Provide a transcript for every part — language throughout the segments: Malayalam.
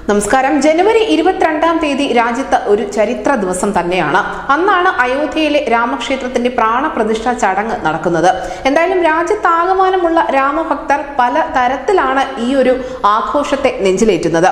നമസ്കാരം. ജനുവരി 22-ാം തീയതി രാജ്യത്ത് ഒരു ചരിത്ര ദിവസം തന്നെയാണ്. അന്നാണ് അയോധ്യയിലെ രാമക്ഷേത്രത്തിന്റെ പ്രാണപ്രതിഷ്ഠാ ചടങ്ങ് നടക്കുന്നത്. എന്തായാലും രാജ്യത്താകമാനമുള്ള രാമഭക്തർ പല തരത്തിലാണ് ഈ ഒരു ആഘോഷത്തെ നെഞ്ചിലേറ്റുന്നത്.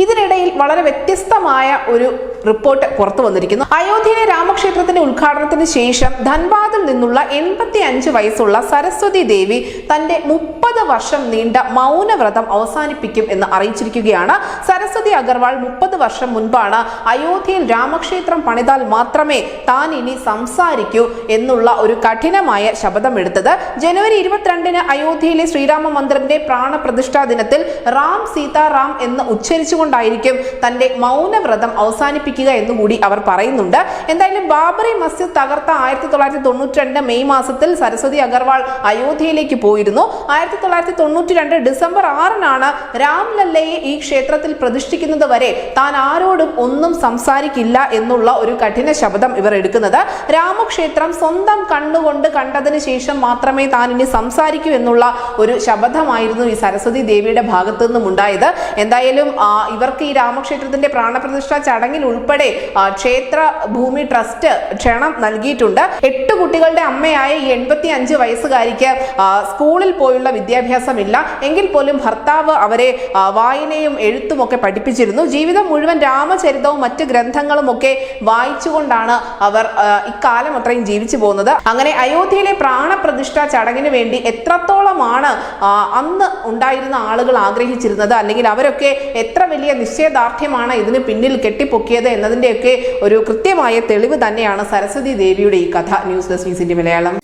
ഇതിനിടയിൽ വളരെ വ്യത്യസ്തമായ ഒരു റിപ്പോർട്ട് പുറത്തു വന്നിരിക്കുന്നു. അയോധ്യയിലെ രാമക്ഷേത്രത്തിന്റെ ഉദ്ഘാടനത്തിന് ശേഷം ധൻബാദിൽ നിന്നുള്ള 85 വയസ്സുള്ള സരസ്വതി ദേവി തന്റെ 30 വർഷം നീണ്ട മൗനവ്രതം അവസാനിപ്പിക്കും എന്ന് അറിയിച്ചിരിക്കുകയാണ്. സരസ്വതി അഗർവാൾ 30 വർഷം മുൻപാണ് അയോധ്യയിൽ രാമക്ഷേത്രം പണിതാൽ മാത്രമേ താൻ ഇനി സംസാരിക്കൂ എന്നുള്ള ഒരു കഠിനമായ ശപഥമെടുത്തത്. ജനുവരി 22-ന് അയോധ്യയിലെ ശ്രീരാമ മന്ദിറിന്റെ പ്രാണപ്രതിഷ്ഠാ ദിനത്തിൽ റാം സീതാ റാം എന്ന് ഉച്ചരിച്ചുകൊണ്ടായിരിക്കും തന്റെ മൗനവ്രതം അവസാനിപ്പിക്കുക എന്നുകൂടി അവർ പറയുന്നുണ്ട്. എന്തായാലും ബാബറി മസ്ജിദ് തകർത്ത 1992 മെയ് മാസത്തിൽ സരസ്വതി അഗർവാൾ അയോധ്യയിലേക്ക് പോയിരുന്നു. 1992 ഡിസംബർ 6-നാണ് രാംലല്ലയെ ഈ ക്ഷേത്രത്തിൽ പ്രതിഷ്ഠിക്കുന്നത് വരെ താൻ ആരോടും ഒന്നും സംസാരിക്കില്ല എന്നുള്ള ഒരു കഠിന ശപഥം ഇവർ എടുക്കുന്നത്. രാമക്ഷേത്രം സ്വന്തം കണ്ണുകൊണ്ട് കണ്ടതിന് ശേഷം മാത്രമേ താൻ ഇനി സംസാരിക്കൂ എന്നുള്ള ഒരു ശപഥമായിരുന്നു ഈ സരസ്വതി ദേവിയുടെ ഭാഗത്തു നിന്നും ഉണ്ടായത്. എന്തായാലും ഇവർക്ക് ഈ രാമക്ഷേത്രത്തിന്റെ പ്രാണപ്രതിഷ്ഠാ ചടങ്ങിൽ ഉൾപ്പെടെ ക്ഷേത്ര ഭൂമി ട്രസ്റ്റ് ക്ഷണം നൽകിയിട്ടുണ്ട്. 8 കുട്ടികളുടെ അമ്മയായ ഈ 85 വയസ്സുകാരിക്ക് സ്കൂളിൽ പോയുള്ള വിദ്യാഭ്യാസമില്ല എങ്കിൽ പോലും ഭർത്താവ് അവരെ വായനയും എഴുത്തും ഒക്കെ പഠിപ്പിച്ചിരുന്നു. ജീവിതം മുഴുവൻ രാമചരിതവും മറ്റ് ഗ്രന്ഥങ്ങളും ഒക്കെ വായിച്ചുകൊണ്ടാണ് അവർ ഇക്കാലം അത്രയും ജീവിച്ചു പോകുന്നത്. അങ്ങനെ അയോധ്യയിലെ പ്രാണപ്രതിഷ്ഠാ ചടങ്ങിന് വേണ്ടി എത്രത്തോളമാണ് അന്ന് ഉണ്ടായിരുന്ന ആളുകൾ ആഗ്രഹിച്ചിരുന്നത്, അല്ലെങ്കിൽ അവരൊക്കെ എത്ര വലിയ നിശ്ചയദാർഢ്യമാണ് ഇതിന് പിന്നിൽ കെട്ടിപ്പൊക്കിയത് എന്നതിന്റെയൊക്കെ ഒരു കൃത്യമായ തെളിവ് തന്നെയാണ് സരസ്വതി ദേവിയുടെ ഈ കഥ. News desk news India Malayalam.